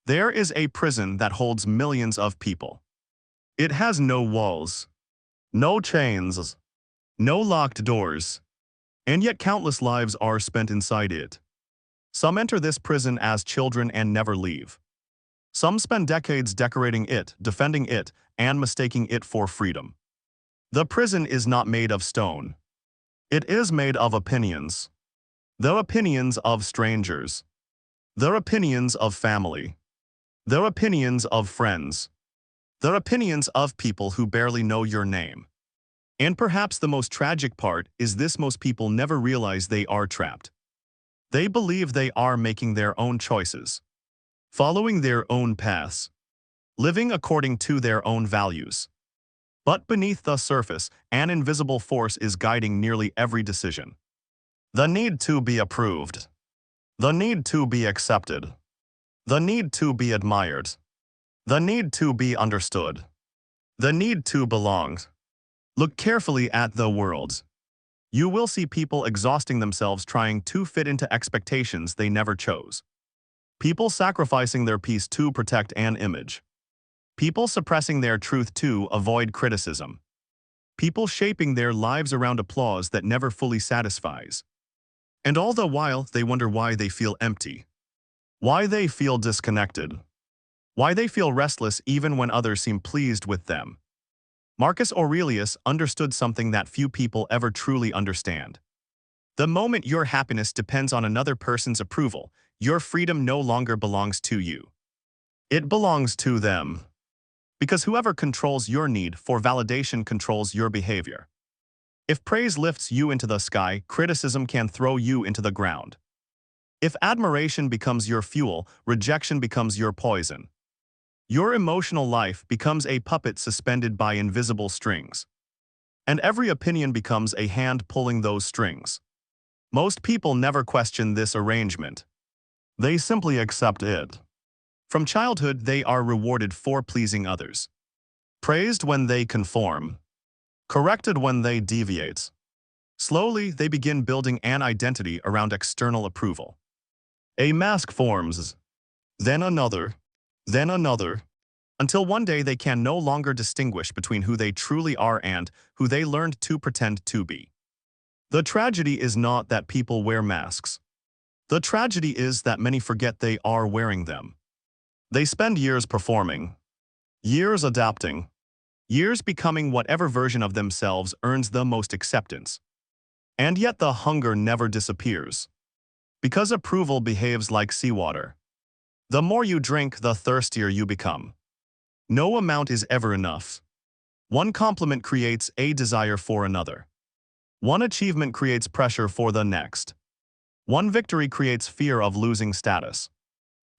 There is a prison that holds millions of people. It has no walls, no chains, no locked doors, and yet countless lives are spent inside it. Some enter this prison as children and never leave. Some spend decades decorating it, defending it, and mistaking it for freedom. The prison is not made of stone. It is made of opinions. The opinions of strangers. The opinions of family. The opinions of friends. The opinions of people who barely know your name. And perhaps the most tragic part is this: most people never realize they are trapped. They believe they are making their own choices, following their own paths, living according to their own values. But beneath the surface, an invisible force is guiding nearly every decision. The need to be approved. The need to be accepted. The need to be admired. The need to be understood. The need to belong. Look carefully at the world. You will see people exhausting themselves trying to fit into expectations they never chose. People sacrificing their peace to protect an image. People suppressing their truth to avoid criticism. People shaping their lives around applause that never fully satisfies. And all the while, they wonder why they feel empty. Why they feel disconnected. Why they feel restless even when others seem pleased with them. Marcus Aurelius understood something that few people ever truly understand. The moment your happiness depends on another person's approval, your freedom no longer belongs to you. It belongs to them. Because whoever controls your need for validation controls your behavior. If praise lifts you into the sky, criticism can throw you into the ground. If admiration becomes your fuel, rejection becomes your poison. Your emotional life becomes a puppet suspended by invisible strings. And every opinion becomes a hand pulling those strings. Most people never question this arrangement. They simply accept it. From childhood, they are rewarded for pleasing others. Praised when they conform. Corrected when they deviate. Slowly, they begin building an identity around external approval. A mask forms, then another, until one day they can no longer distinguish between who they truly are and who they learned to pretend to be. The tragedy is not that people wear masks. The tragedy is that many forget they are wearing them. They spend years performing, years adapting, years becoming whatever version of themselves earns the most acceptance. And yet the hunger never disappears. Because approval behaves like seawater. The more you drink, the thirstier you become. No amount is ever enough. One compliment creates a desire for another. One achievement creates pressure for the next. One victory creates fear of losing status.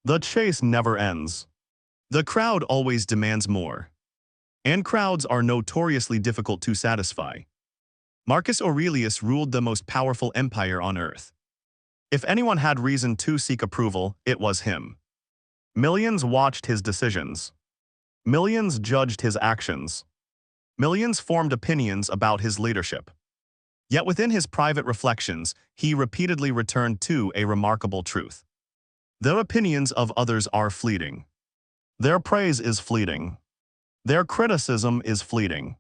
The chase never ends. The crowd always demands more. And crowds are notoriously difficult to satisfy. Marcus Aurelius ruled the most powerful empire on earth. If anyone had reason to seek approval, it was him. Millions watched his decisions. Millions judged his actions. Millions formed opinions about his leadership. Yet within his private reflections, he repeatedly returned to a remarkable truth. Their opinions of others are fleeting. Their praise is fleeting. Their criticism is fleeting.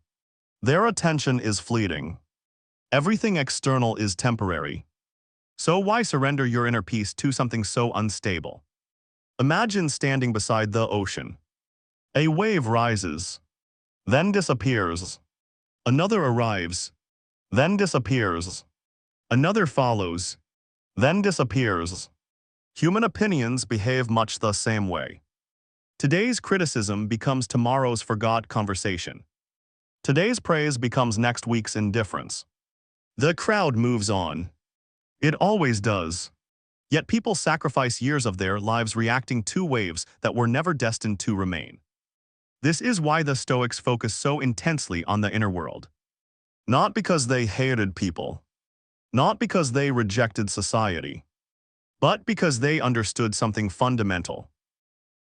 Their attention is fleeting. Everything external is temporary. So why surrender your inner peace to something so unstable? Imagine standing beside the ocean. A wave rises, then disappears. Another arrives, then disappears. Another follows, then disappears. Human opinions behave much the same way. Today's criticism becomes tomorrow's forgot conversation. Today's praise becomes next week's indifference. The crowd moves on. It always does. Yet people sacrifice years of their lives reacting to waves that were never destined to remain. This is why the Stoics focus so intensely on the inner world. Not because they hated people. Not because they rejected society. But because they understood something fundamental.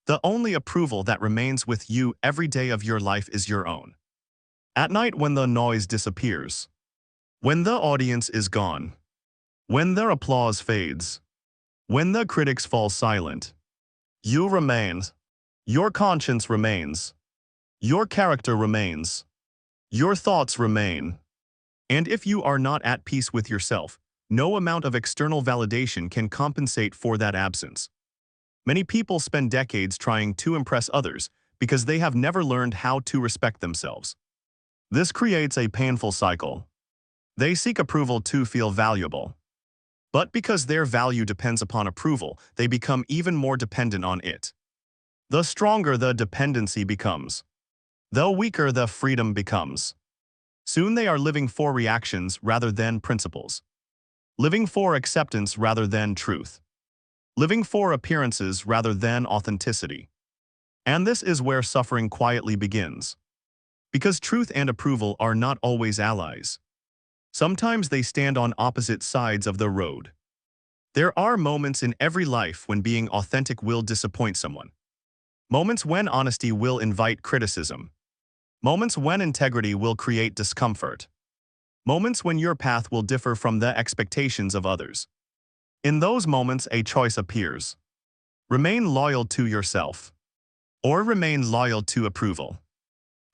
The only approval that remains with you every day of your life is your own. At night when the noise disappears. When the audience is gone. When their applause fades. When the critics fall silent. You remain. Your conscience remains. Your character remains. Your thoughts remain. And if you are not at peace with yourself, no amount of external validation can compensate for that absence. Many people spend decades trying to impress others because they have never learned how to respect themselves. This creates a painful cycle. They seek approval to feel valuable. But because their value depends upon approval, they become even more dependent on it. The stronger the dependency becomes, the weaker the freedom becomes. Soon they are living for reactions rather than principles. Living for acceptance rather than truth. Living for appearances rather than authenticity. And this is where suffering quietly begins. Because truth and approval are not always allies. Sometimes they stand on opposite sides of the road. There are moments in every life when being authentic will disappoint someone. Moments when honesty will invite criticism. Moments when integrity will create discomfort. Moments when your path will differ from the expectations of others. In those moments, a choice appears. Remain loyal to yourself. Or remain loyal to approval.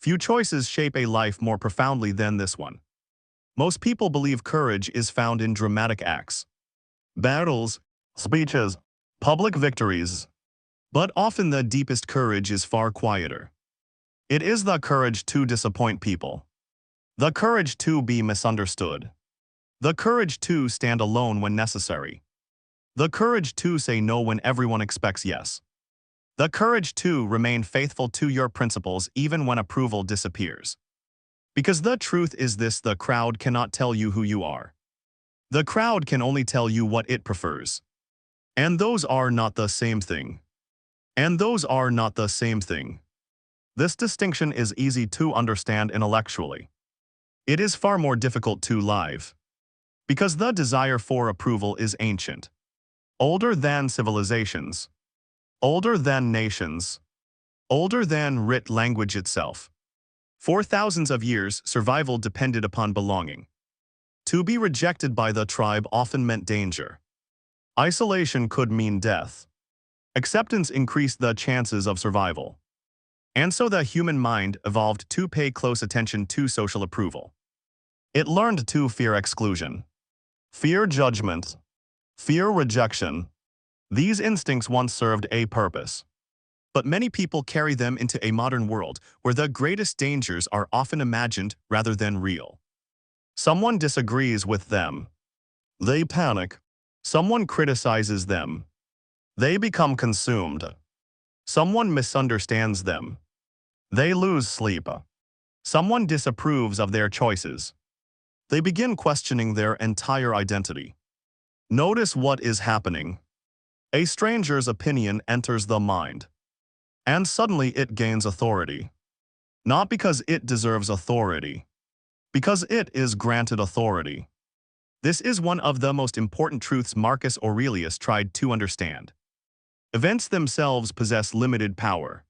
Few choices shape a life more profoundly than this one. Most people believe courage is found in dramatic acts. Battles, speeches, public victories. But often the deepest courage is far quieter. It is the courage to disappoint people. The courage to be misunderstood. The courage to stand alone when necessary. The courage to say no when everyone expects yes. The courage to remain faithful to your principles even when approval disappears. Because the truth is this: the crowd cannot tell you who you are. The crowd can only tell you what it prefers. And those are not the same thing. And those are not the same thing. This distinction is easy to understand intellectually. It is far more difficult to live. Because the desire for approval is ancient. Older than civilizations. Older than nations. Older than writ language itself. For thousands of years, survival depended upon belonging. To be rejected by the tribe often meant danger. Isolation could mean death. Acceptance increased the chances of survival. And so the human mind evolved to pay close attention to social approval. It learned to fear exclusion, fear judgment, fear rejection. These instincts once served a purpose. But many people carry them into a modern world where the greatest dangers are often imagined rather than real. Someone disagrees with them. They panic. Someone criticizes them. They become consumed. Someone misunderstands them. They lose sleep. Someone disapproves of their choices. They begin questioning their entire identity. Notice what is happening. A stranger's opinion enters the mind. And suddenly it gains authority. Not because it deserves authority. Because it is granted authority. This is one of the most important truths Marcus Aurelius tried to understand. Events themselves possess limited power.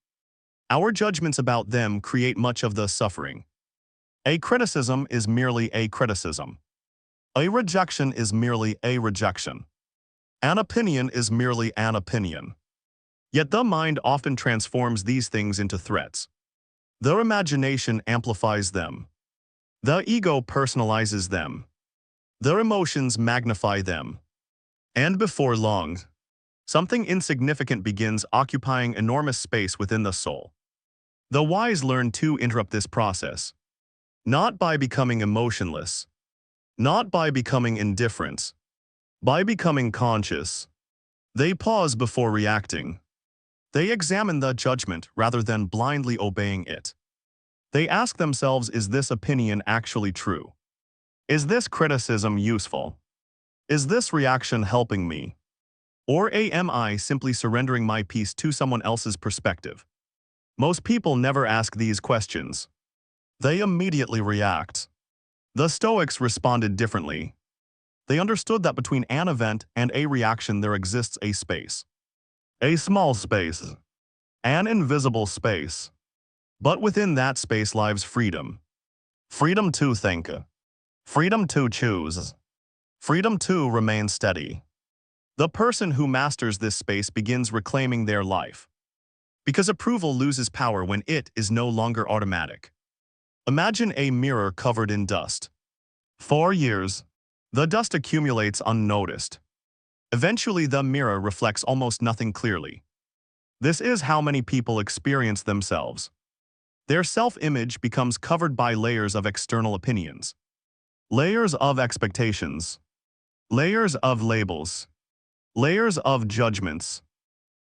Our judgments about them create much of the suffering. A criticism is merely a criticism. A rejection is merely a rejection. An opinion is merely an opinion. Yet the mind often transforms these things into threats. The imagination amplifies them. The ego personalizes them. Their emotions magnify them. And before long, something insignificant begins occupying enormous space within the soul. The wise learn to interrupt this process. Not by becoming emotionless. Not by becoming indifferent. By becoming conscious. They pause before reacting. They examine the judgment rather than blindly obeying it. They ask themselves, is this opinion actually true? Is this criticism useful? Is this reaction helping me? Or am I simply surrendering my peace to someone else's perspective? Most people never ask these questions. They immediately react. The Stoics responded differently. They understood that between an event and a reaction there exists a space. A small space. An invisible space. But within that space lies freedom. Freedom to think. Freedom to choose. Freedom to remain steady. The person who masters this space begins reclaiming their life. Because approval loses power when it is no longer automatic. Imagine a mirror covered in dust. For years, the dust accumulates unnoticed. Eventually, the mirror reflects almost nothing clearly. This is how many people experience themselves. Their self-image becomes covered by layers of external opinions, layers of expectations, layers of labels, layers of judgments,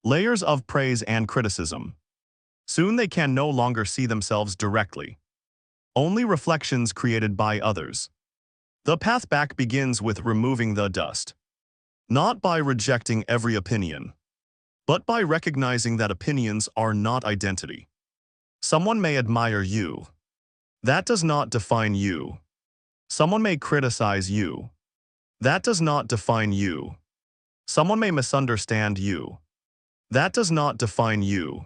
layers of praise and criticism. Soon they can no longer see themselves directly, only reflections created by others. The path back begins with removing the dust, not by rejecting every opinion, but by recognizing that opinions are not identity. Someone may admire you. That does not define you. Someone may criticize you. That does not define you. Someone may misunderstand you. That does not define you.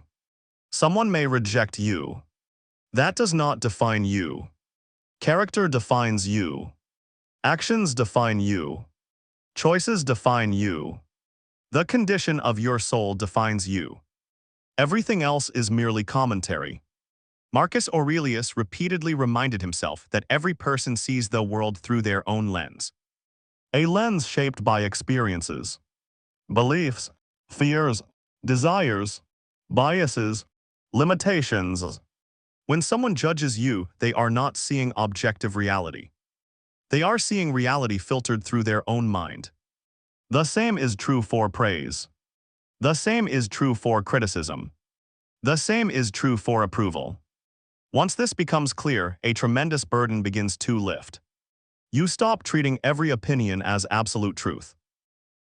Someone may reject you. That does not define you. Character defines you. Actions define you. Choices define you. The condition of your soul defines you. Everything else is merely commentary. Marcus Aurelius repeatedly reminded himself that every person sees the world through their own lens. A lens shaped by experiences, beliefs, fears, desires, biases, limitations. When someone judges you, they are not seeing objective reality. They are seeing reality filtered through their own mind. The same is true for praise. The same is true for criticism. The same is true for approval. Once this becomes clear, a tremendous burden begins to lift. You stop treating every opinion as absolute truth.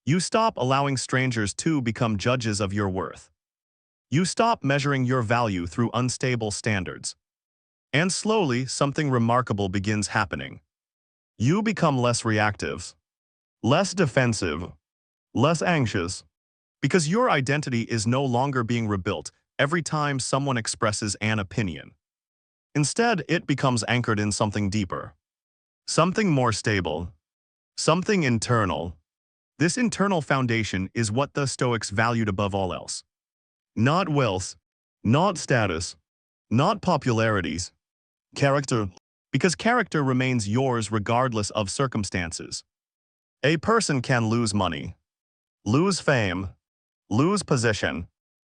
You stop allowing strangers to become judges of your worth. You stop measuring your value through unstable standards. And slowly, something remarkable begins happening. You become less reactive, less defensive, less anxious, because your identity is no longer being rebuilt every time someone expresses an opinion. Instead, it becomes anchored in something deeper, something more stable, something internal. This internal foundation is what the Stoics valued above all else. Not wealth, not status, not popularities, character, because character remains yours regardless of circumstances. A person can lose money, lose fame, lose position,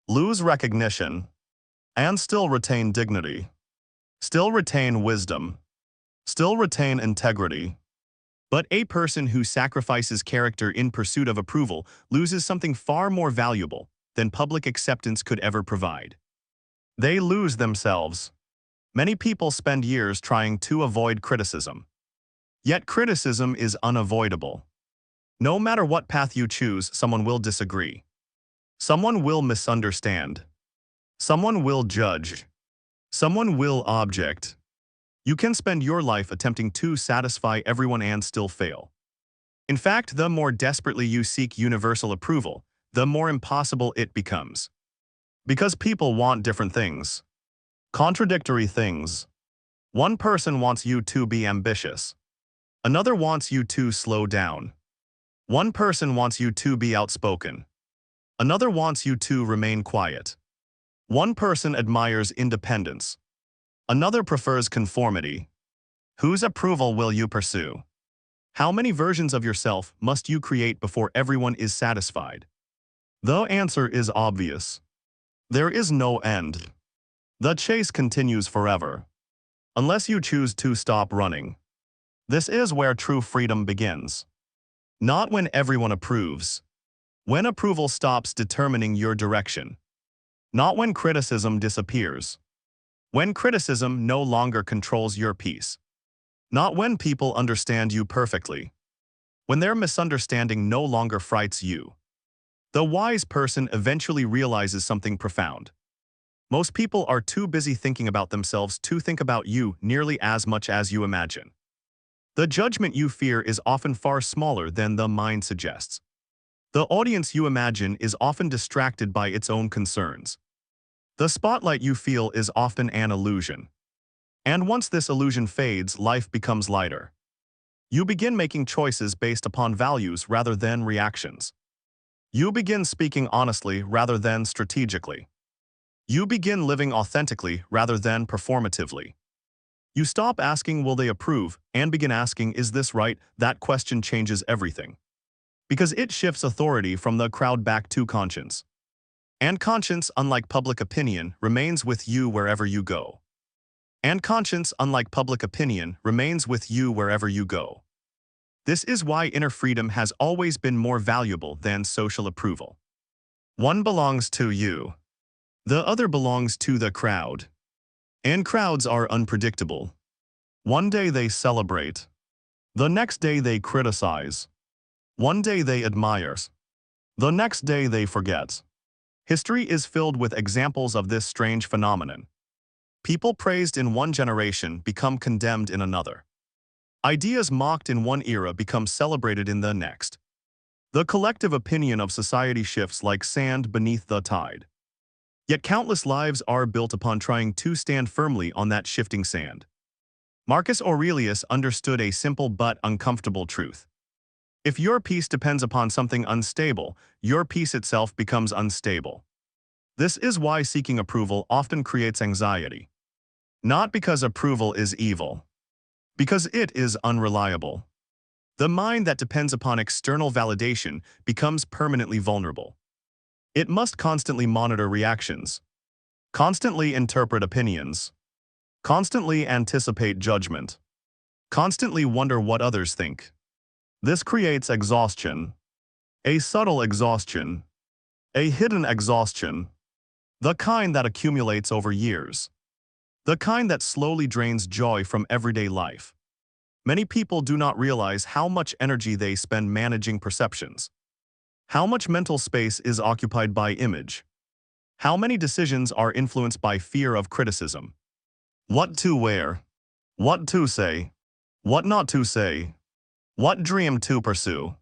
lose recognition, and still retain dignity, still retain wisdom, still retain integrity. But a person who sacrifices character in pursuit of approval loses something far more valuable than public acceptance could ever provide. They lose themselves. Many people spend years trying to avoid criticism. Yet criticism is unavoidable. No matter what path you choose, someone will disagree. Someone will misunderstand. Someone will judge. Someone will object. You can spend your life attempting to satisfy everyone and still fail. In fact, the more desperately you seek universal approval, the more impossible it becomes. Because people want different things. Contradictory things. One person wants you to be ambitious. Another wants you to slow down. One person wants you to be outspoken. Another wants you to remain quiet. One person admires independence. Another prefers conformity. Whose approval will you pursue? How many versions of yourself must you create before everyone is satisfied? The answer is obvious. There is no end. The chase continues forever, unless you choose to stop running. This is where true freedom begins. Not when everyone approves. When approval stops determining your direction. Not when criticism disappears. When criticism no longer controls your peace. Not when people understand you perfectly. When their misunderstanding no longer frights you. The wise person eventually realizes something profound. Most people are too busy thinking about themselves to think about you nearly as much as you imagine. The judgment you fear is often far smaller than the mind suggests. The audience you imagine is often distracted by its own concerns. The spotlight you feel is often an illusion. And once this illusion fades, life becomes lighter. You begin making choices based upon values rather than reactions. You begin speaking honestly rather than strategically. You begin living authentically rather than performatively. You stop asking, will they approve, and begin asking, is this right? That question changes everything. Because it shifts authority from the crowd back to conscience. And conscience, unlike public opinion, remains with you wherever you go. And conscience, unlike public opinion, remains with you wherever you go. This is why inner freedom has always been more valuable than social approval. One belongs to you. The other belongs to the crowd. And crowds are unpredictable. One day they celebrate. The next day they criticize. One day they admire. The next day they forget. History is filled with examples of this strange phenomenon. People praised in one generation become condemned in another. Ideas mocked in one era become celebrated in the next. The collective opinion of society shifts like sand beneath the tide. Yet countless lives are built upon trying to stand firmly on that shifting sand. Marcus Aurelius understood a simple but uncomfortable truth. If your peace depends upon something unstable, your peace itself becomes unstable. This is why seeking approval often creates anxiety. Not because approval is evil. Because it is unreliable. The mind that depends upon external validation becomes permanently vulnerable. It must constantly monitor reactions, constantly interpret opinions, constantly anticipate judgment, constantly wonder what others think. This creates exhaustion. A subtle exhaustion. A hidden exhaustion. The kind that accumulates over years. The kind that slowly drains joy from everyday life. Many people do not realize how much energy they spend managing perceptions. How much mental space is occupied by image. How many decisions are influenced by fear of criticism. What to wear. What to say. What not to say. What dream to pursue.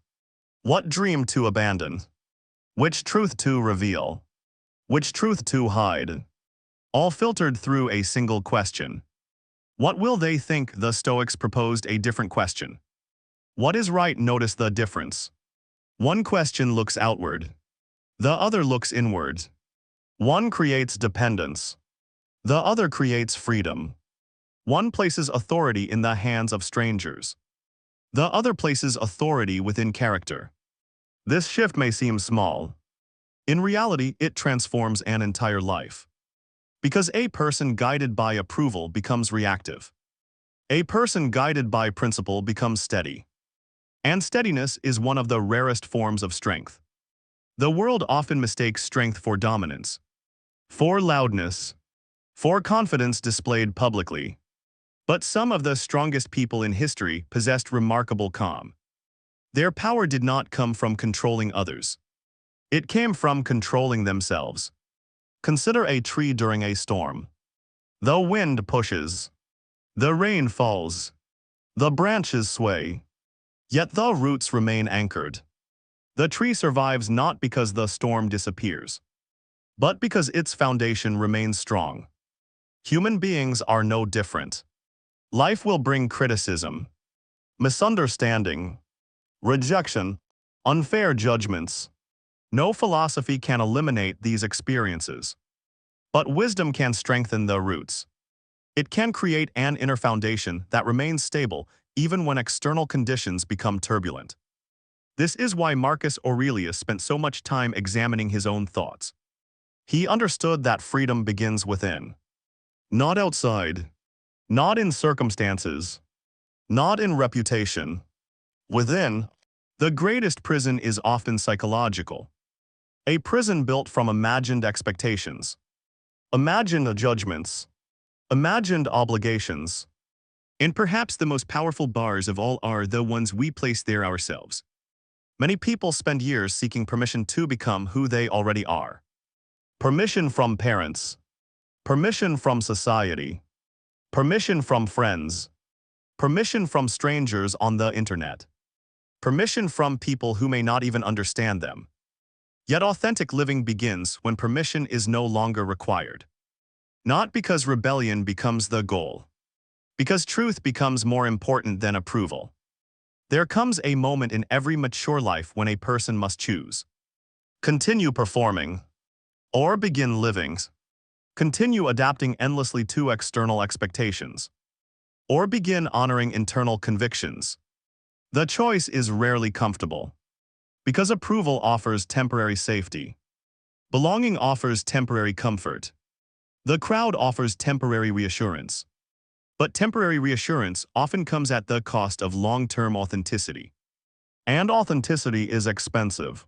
What dream to abandon. Which truth to reveal. Which truth to hide. All filtered through a single question. What will they think? The Stoics proposed a different question. What is right? Notice the difference. One question looks outward. The other looks inward. One creates dependence. The other creates freedom. One places authority in the hands of strangers. The other places authority within character. This shift may seem small. In reality, it transforms an entire life. Because a person guided by approval becomes reactive. A person guided by principle becomes steady. And steadiness is one of the rarest forms of strength. The world often mistakes strength for dominance, for loudness, for confidence displayed publicly. But some of the strongest people in history possessed remarkable calm. Their power did not come from controlling others. It came from controlling themselves. Consider a tree during a storm. The wind pushes. The rain falls. The branches sway. Yet the roots remain anchored. The tree survives not because the storm disappears, but because its foundation remains strong. Human beings are no different. Life will bring criticism, misunderstanding, rejection, unfair judgments. No philosophy can eliminate these experiences. But wisdom can strengthen the roots. It can create an inner foundation that remains stable even when external conditions become turbulent. This is why Marcus Aurelius spent so much time examining his own thoughts. He understood that freedom begins within. Not outside. Not in circumstances. Not in reputation. Within. The greatest prison is often psychological. A prison built from imagined expectations. Imagined judgments. Imagined obligations. And perhaps the most powerful bars of all are the ones we place there ourselves. Many people spend years seeking permission to become who they already are. Permission from parents. Permission from society. Permission from friends. Permission from strangers on the internet. Permission from people who may not even understand them. Yet authentic living begins when permission is no longer required. Not because rebellion becomes the goal. Because truth becomes more important than approval. There comes a moment in every mature life when a person must choose. Continue performing. Or begin living. Continue adapting endlessly to external expectations, or begin honoring internal convictions. The choice is rarely comfortable, because approval offers temporary safety. Belonging offers temporary comfort. The crowd offers temporary reassurance. But temporary reassurance often comes at the cost of long-term authenticity. And authenticity is expensive.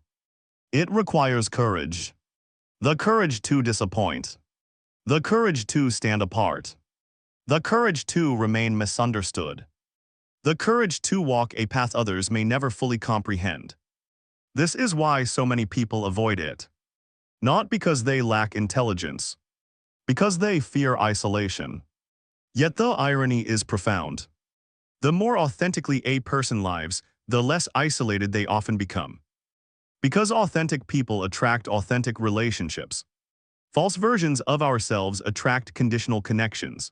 It requires courage. The courage to disappoint. The courage to stand apart. The courage to remain misunderstood. The courage to walk a path others may never fully comprehend. This is why so many people avoid it. Not because they lack intelligence, because they fear isolation. Yet the irony is profound. The more authentically a person lives, the less isolated they often become. Because authentic people attract authentic relationships. False versions of ourselves attract conditional connections.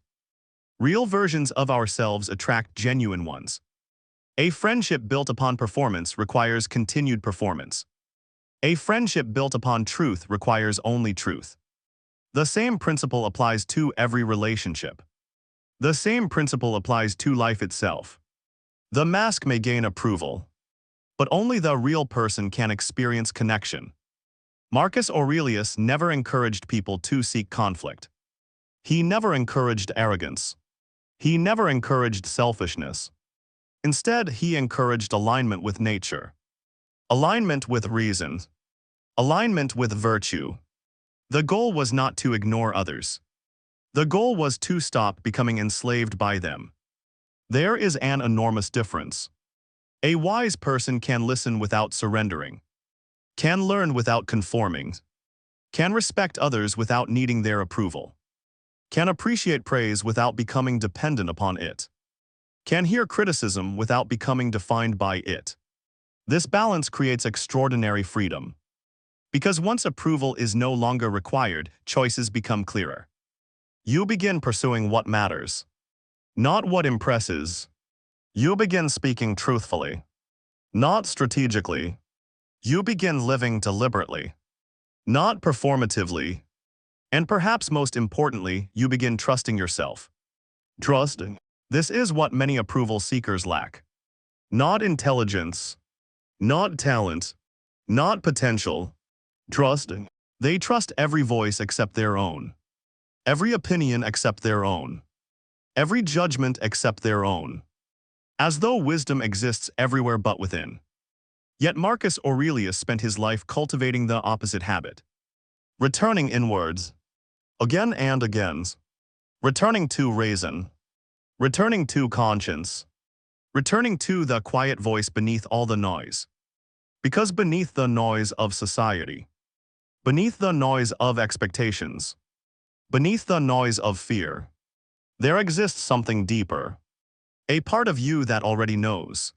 Real versions of ourselves attract genuine ones. A friendship built upon performance requires continued performance. A friendship built upon truth requires only truth. The same principle applies to every relationship. The same principle applies to life itself. The mask may gain approval, but only the real person can experience connection. Marcus Aurelius never encouraged people to seek conflict. He never encouraged arrogance. He never encouraged selfishness. Instead, he encouraged alignment with nature, alignment with reason, alignment with virtue. The goal was not to ignore others. The goal was to stop becoming enslaved by them. There is an enormous difference. A wise person can listen without surrendering, can learn without conforming, can respect others without needing their approval, can appreciate praise without becoming dependent upon it, can hear criticism without becoming defined by it. This balance creates extraordinary freedom. Because once approval is no longer required, choices become clearer. You begin pursuing what matters, not what impresses. You begin speaking truthfully, not strategically. You begin living deliberately, not performatively. And perhaps most importantly, you begin trusting yourself. Trusting. This is what many approval seekers lack. Not intelligence, not talent, not potential. Trusting. They trust every voice except their own, every opinion except their own, every judgment except their own, as though wisdom exists everywhere but within. Yet Marcus Aurelius spent his life cultivating the opposite habit, returning inwards, again and again, returning to reason, returning to conscience, returning to the quiet voice beneath all the noise. Because beneath the noise of society, beneath the noise of expectations, beneath the noise of fear, there exists something deeper. A part of you that already knows.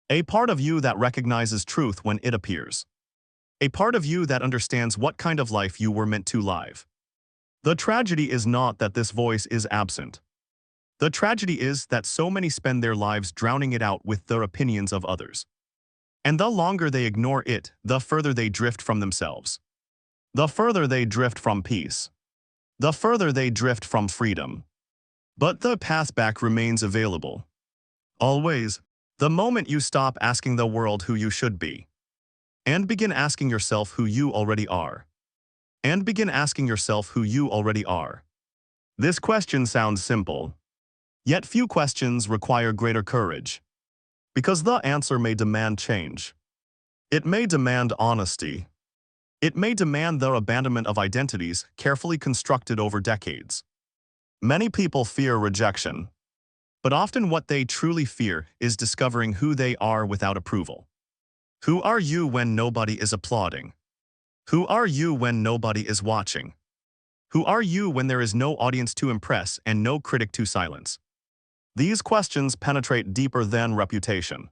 A part of you that recognizes truth when it appears. A part of you that understands what kind of life you were meant to live. The tragedy is not that this voice is absent. The tragedy is that so many spend their lives drowning it out with the opinions of others. And the longer they ignore it, the further they drift from themselves. The further they drift from peace. The further they drift from freedom. But the path back remains available. Always. The moment you stop asking the world who you should be, and begin asking yourself who you already are. And begin asking yourself who you already are. This question sounds simple. Yet few questions require greater courage. Because the answer may demand change. It may demand honesty. It may demand the abandonment of identities carefully constructed over decades. Many people fear rejection. But often what they truly fear is discovering who they are without approval. Who are you when nobody is applauding? Who are you when nobody is watching? Who are you when there is no audience to impress and no critic to silence? These questions penetrate deeper than reputation.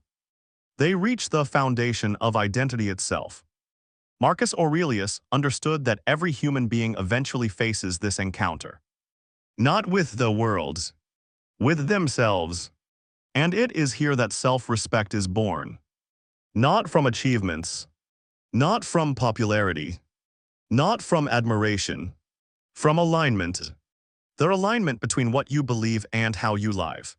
They reach the foundation of identity itself. Marcus Aurelius understood that every human being eventually faces this encounter. Not with the world, with themselves. And it is here that self-respect is born. Not from achievements, not from popularity, not from admiration, From alignment. The alignment between what you believe and how you live.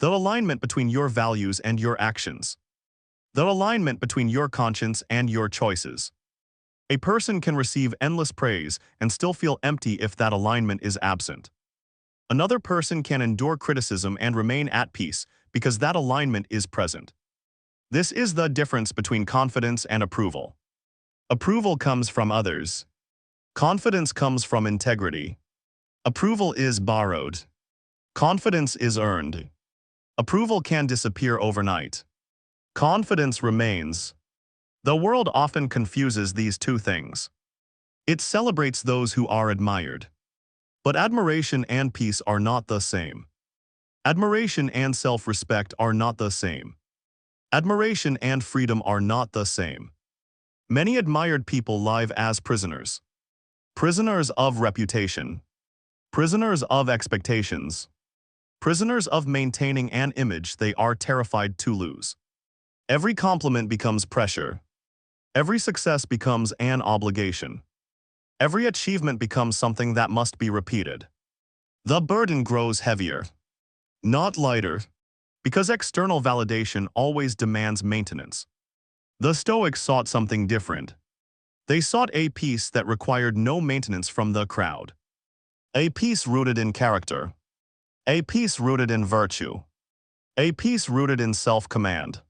The alignment between your values and your actions. The alignment between your conscience and your choices. A person can receive endless praise and still feel empty if that alignment is absent. Another person can endure criticism and remain at peace because that alignment is present. This is the difference between confidence and approval. Approval comes from others. Confidence comes from integrity. Approval is borrowed. Confidence is earned. Approval can disappear overnight. Confidence remains. The world often confuses these two things. It celebrates those who are admired. But admiration and peace are not the same. Admiration and self-respect are not the same. Admiration and freedom are not the same. Many admired people live as prisoners. Prisoners of reputation. Prisoners of expectations. Prisoners of maintaining an image they are terrified to lose. Every compliment becomes pressure. Every success becomes an obligation. Every achievement becomes something that must be repeated. The burden grows heavier, not lighter, because external validation always demands maintenance. The Stoics sought something different. They sought a peace that required no maintenance from the crowd. A peace rooted in character. A peace rooted in virtue. A peace rooted in self-command.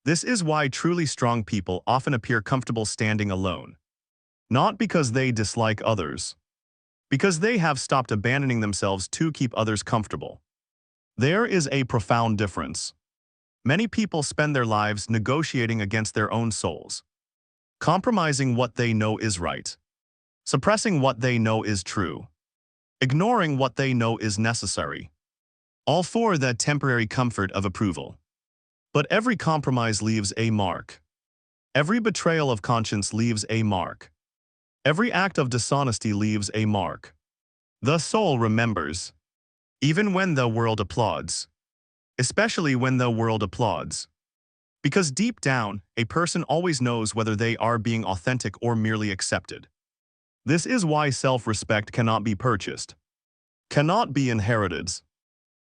This is why truly strong people often appear comfortable standing alone. Not because they dislike others. Because they have stopped abandoning themselves to keep others comfortable. There is a profound difference. Many people spend their lives negotiating against their own souls. Compromising what they know is right. Suppressing what they know is true. Ignoring what they know is necessary. All for the temporary comfort of approval. But every compromise leaves a mark. Every betrayal of conscience leaves a mark. Every act of dishonesty leaves a mark. The soul remembers. Even when the world applauds. Especially when the world applauds. Because deep down, a person always knows whether they are being authentic or merely accepted. This is why self-respect cannot be purchased. Cannot be inherited.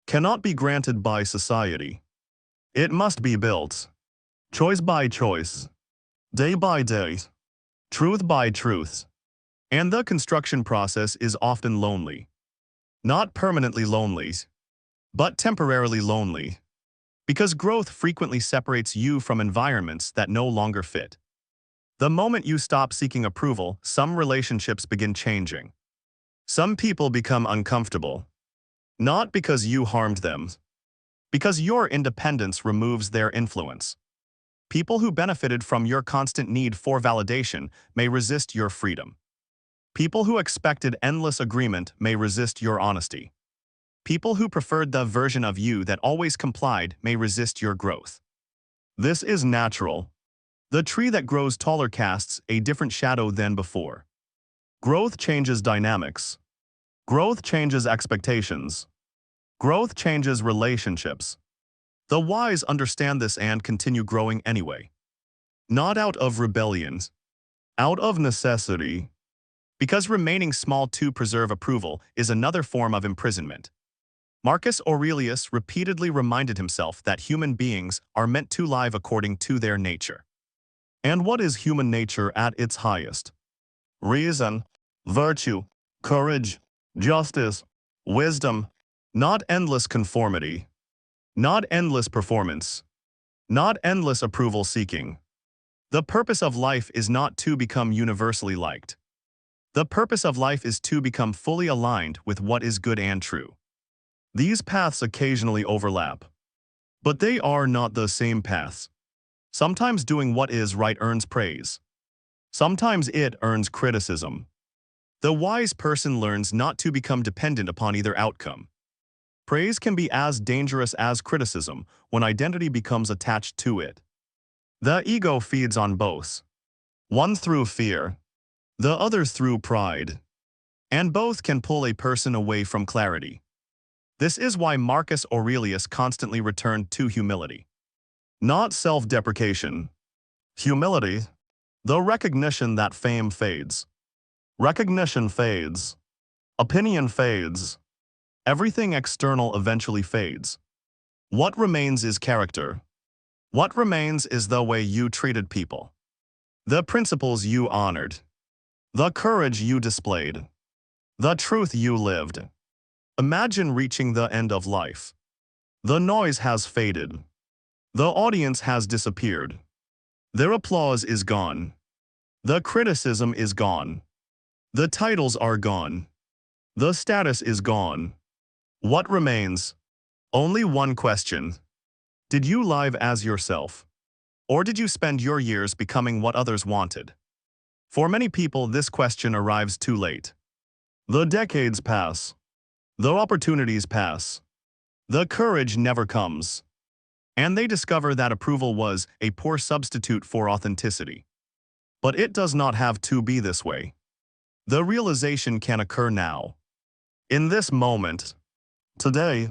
Cannot be granted by society. It must be built. Choice by choice. Day by day. Truth by truth. And the construction process is often lonely. Not permanently lonely, but temporarily lonely. Because growth frequently separates you from environments that no longer fit. The moment you stop seeking approval, some relationships begin changing. Some people become uncomfortable. Not because you harmed them. Because your independence removes their influence. People who benefited from your constant need for validation may resist your freedom. People who expected endless agreement may resist your honesty. People who preferred the version of you that always complied may resist your growth. This is natural. The tree that grows taller casts a different shadow than before. Growth changes dynamics. Growth changes expectations. Growth changes relationships. The wise understand this and continue growing anyway. Not out of rebellion. Out of necessity. Because remaining small to preserve approval is another form of imprisonment. Marcus Aurelius repeatedly reminded himself that human beings are meant to live according to their nature. And what is human nature at its highest? Reason, virtue, courage, justice, wisdom, not endless conformity, not endless performance, not endless approval seeking. The purpose of life is not to become universally liked. The purpose of life is to become fully aligned with what is good and true. These paths occasionally overlap. But they are not the same paths. Sometimes doing what is right earns praise. Sometimes it earns criticism. The wise person learns not to become dependent upon either outcome. Praise can be as dangerous as criticism when identity becomes attached to it. The ego feeds on both. One through fear, the other through pride. And both can pull a person away from clarity. This is why Marcus Aurelius constantly returned to humility. Not self-deprecation. Humility. The recognition that fame fades. Recognition fades. Opinion fades. Everything external eventually fades. What remains is character. What remains is the way you treated people. The principles you honored. The courage you displayed. The truth you lived. Imagine reaching the end of life. The noise has faded. The audience has disappeared. Their applause is gone. The criticism is gone. The titles are gone. The status is gone. What remains? Only one question. Did you live as yourself? Or did you spend your years becoming what others wanted? For many people, this question arrives too late. The decades pass. The opportunities pass. The courage never comes. And they discover that approval was a poor substitute for authenticity. But it does not have to be this way. The realization can occur now. In this moment. Today,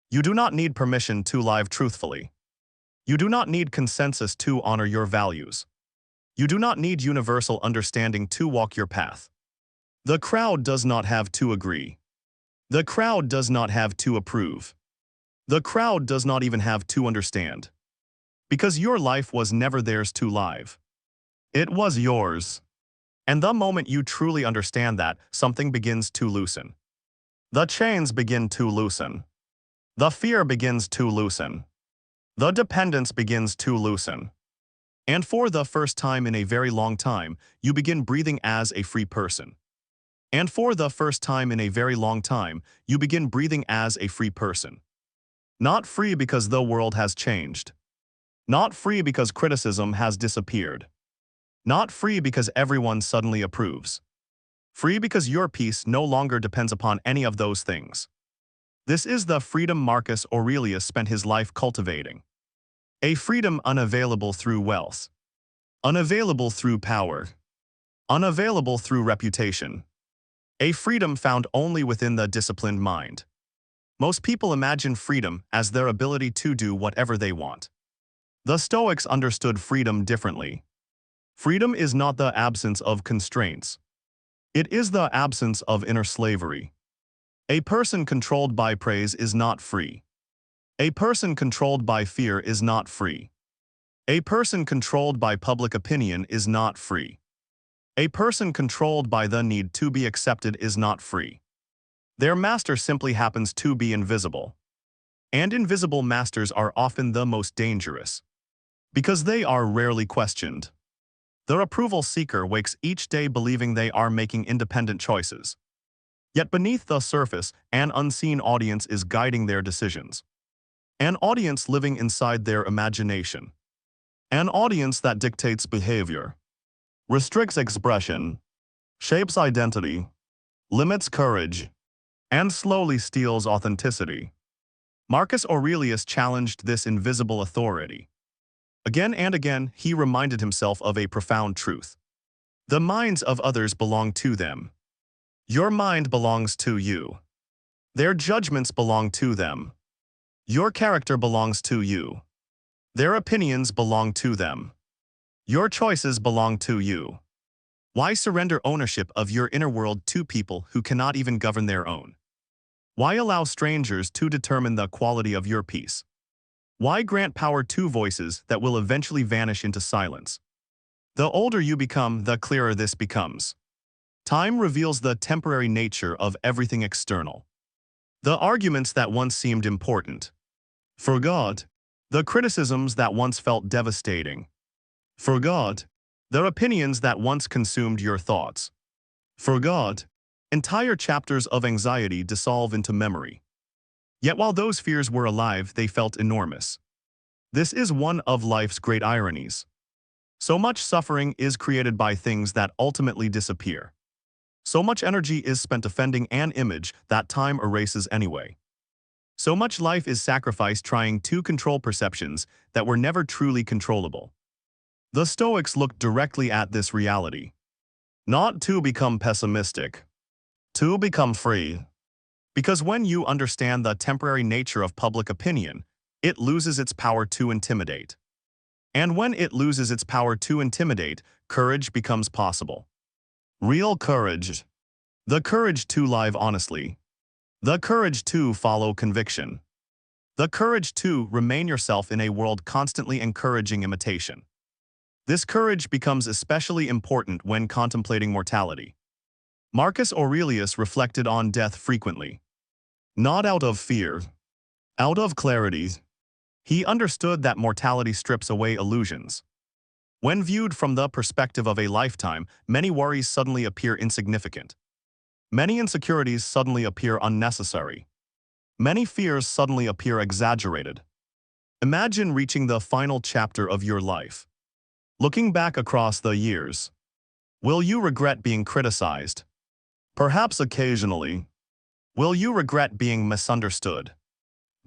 you do not need permission to live truthfully. You do not need consensus to honor your values. You do not need universal understanding to walk your path. The crowd does not have to agree. The crowd does not have to approve. The crowd does not even have to understand. Because your life was never theirs to live. It was yours. And the moment you truly understand that, something begins to loosen. The chains begin to loosen. The fear begins to loosen. The dependence begins to loosen. And for the first time in a very long time, you begin breathing as a free person. And for the first time in a very long time, you begin breathing as a free person. Not free because the world has changed. Not free because criticism has disappeared. Not free because everyone suddenly approves. Free because your peace no longer depends upon any of those things. This is the freedom Marcus Aurelius spent his life cultivating. A freedom unavailable through wealth. Unavailable through power. Unavailable through reputation. A freedom found only within the disciplined mind. Most people imagine freedom as their ability to do whatever they want. The Stoics understood freedom differently. Freedom is not the absence of constraints. It is the absence of inner slavery. A person controlled by praise is not free. A person controlled by fear is not free. A person controlled by public opinion is not free. A person controlled by the need to be accepted is not free. Their master simply happens to be invisible. And invisible masters are often the most dangerous. Because they are rarely questioned. The approval seeker wakes each day believing they are making independent choices. Yet beneath the surface, an unseen audience is guiding their decisions. An audience living inside their imagination. An audience that dictates behavior, restricts expression, shapes identity, limits courage, and slowly steals authenticity. Marcus Aurelius challenged this invisible authority. Again and again, he reminded himself of a profound truth. The minds of others belong to them. Your mind belongs to you. Their judgments belong to them. Your character belongs to you. Their opinions belong to them. Your choices belong to you. Why surrender ownership of your inner world to people who cannot even govern their own? Why allow strangers to determine the quality of your peace? Why grant power to voices that will eventually vanish into silence? The older you become, the clearer this becomes. Time reveals the temporary nature of everything external. The arguments that once seemed important. Forgot. The criticisms that once felt devastating. Forgot. The opinions that once consumed your thoughts. Forgot. Entire chapters of anxiety dissolve into memory. Yet while those fears were alive, they felt enormous. This is one of life's great ironies. So much suffering is created by things that ultimately disappear. So much energy is spent defending an image that time erases anyway. So much life is sacrificed trying to control perceptions that were never truly controllable. The Stoics looked directly at this reality. Not to become pessimistic. To become free. Because when you understand the temporary nature of public opinion, it loses its power to intimidate. And when it loses its power to intimidate, courage becomes possible. Real courage. The courage to live honestly. The courage to follow conviction. The courage to remain yourself in a world constantly encouraging imitation. This courage becomes especially important when contemplating mortality. Marcus Aurelius reflected on death frequently. Not out of fear, out of clarity. He understood that mortality strips away illusions. When viewed from the perspective of a lifetime, many worries suddenly appear insignificant. Many insecurities suddenly appear unnecessary. Many fears suddenly appear exaggerated. Imagine reaching the final chapter of your life. Looking back across the years, will you regret being criticized? Perhaps occasionally. Will you regret being misunderstood?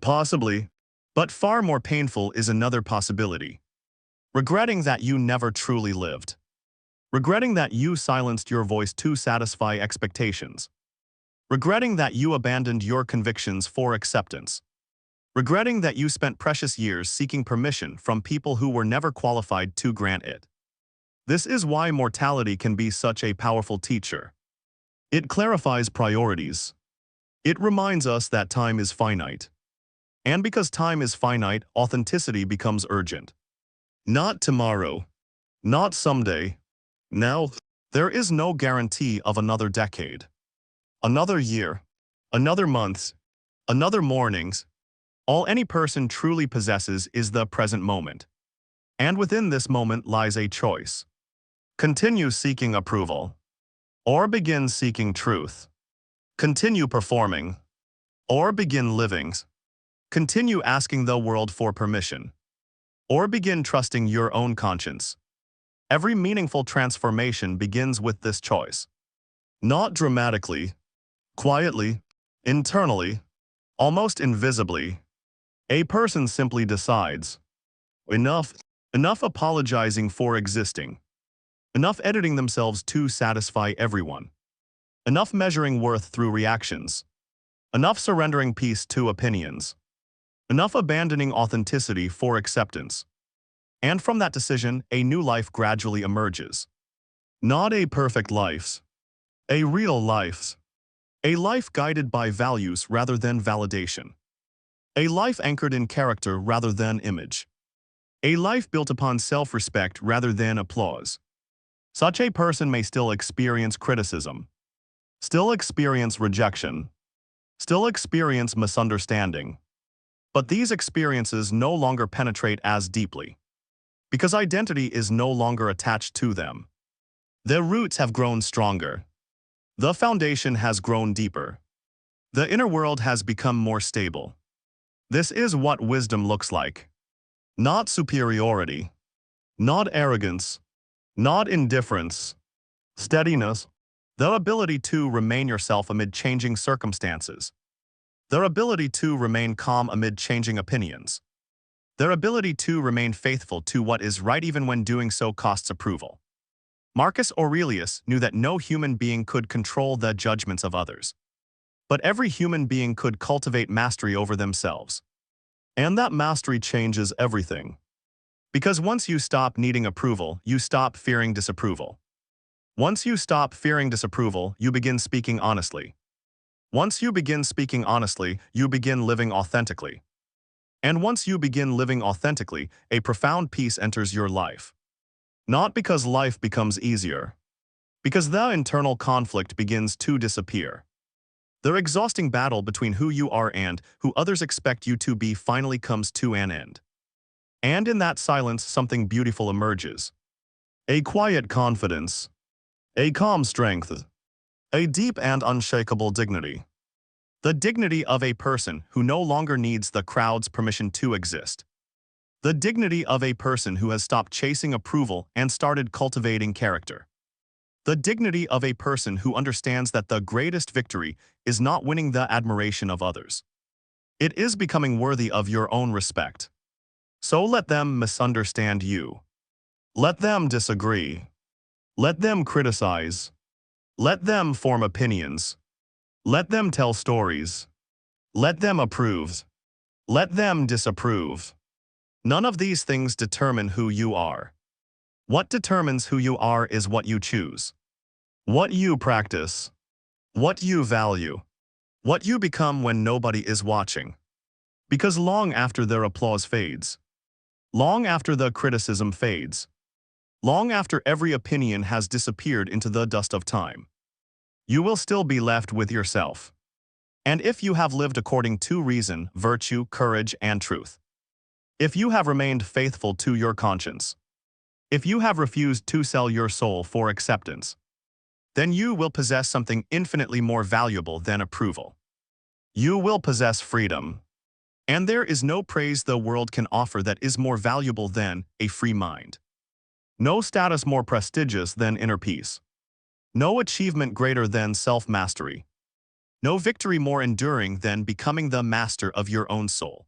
Possibly. But far more painful is another possibility. Regretting that you never truly lived. Regretting that you silenced your voice to satisfy expectations. Regretting that you abandoned your convictions for acceptance. Regretting that you spent precious years seeking permission from people who were never qualified to grant it. This is why mortality can be such a powerful teacher. It clarifies priorities. It reminds us that time is finite. And because time is finite, authenticity becomes urgent. Not tomorrow. Not someday. Now, there is no guarantee of another decade. Another year. Another month. Another mornings. All any person truly possesses is the present moment. And within this moment lies a choice. Continue seeking approval. Or begin seeking truth. Continue performing. Or begin living. Continue asking the world for permission. Or begin trusting your own conscience. Every meaningful transformation begins with this choice. Not dramatically, quietly, internally, almost invisibly. A person simply decides. Enough. Enough apologizing for existing. Enough editing themselves to satisfy everyone. Enough measuring worth through reactions. Enough surrendering peace to opinions. Enough abandoning authenticity for acceptance. And from that decision, a new life gradually emerges. Not a perfect life. A real life. A life guided by values rather than validation. A life anchored in character rather than image. A life built upon self-respect rather than applause. Such a person may still experience criticism. Still experience rejection. Still experience misunderstanding. But these experiences no longer penetrate as deeply. Because identity is no longer attached to them. Their roots have grown stronger. The foundation has grown deeper. The inner world has become more stable. This is what wisdom looks like. Not superiority. Not arrogance. Not indifference. Steadiness. The ability to remain yourself amid changing circumstances. Their ability to remain calm amid changing opinions. Their ability to remain faithful to what is right even when doing so costs approval. Marcus Aurelius knew that no human being could control the judgments of others. But every human being could cultivate mastery over themselves. And that mastery changes everything. Because once you stop needing approval, you stop fearing disapproval. Once you stop fearing disapproval, you begin speaking honestly. Once you begin speaking honestly, you begin living authentically. And once you begin living authentically, a profound peace enters your life. Not because life becomes easier. Because the internal conflict begins to disappear. The exhausting battle between who you are and who others expect you to be finally comes to an end. And in that silence, something beautiful emerges. A quiet confidence. A calm strength. A deep and unshakable dignity. The dignity of a person who no longer needs the crowd's permission to exist. The dignity of a person who has stopped chasing approval and started cultivating character. The dignity of a person who understands that the greatest victory is not winning the admiration of others. It is becoming worthy of your own respect. So let them misunderstand you. Let them disagree. Let them criticize. Let them form opinions. Let them tell stories. Let them approve. Let them disapprove. None of these things determine who you are. What determines who you are is what you choose. What you practice. What you value. What you become when nobody is watching. Because long after their applause fades, long after the criticism fades, long after every opinion has disappeared into the dust of time, you will still be left with yourself. And if you have lived according to reason, virtue, courage, and truth, if you have remained faithful to your conscience, if you have refused to sell your soul for acceptance, then you will possess something infinitely more valuable than approval. You will possess freedom. And there is no praise the world can offer that is more valuable than a free mind. No status more prestigious than inner peace. No achievement greater than self-mastery. No victory more enduring than becoming the master of your own soul.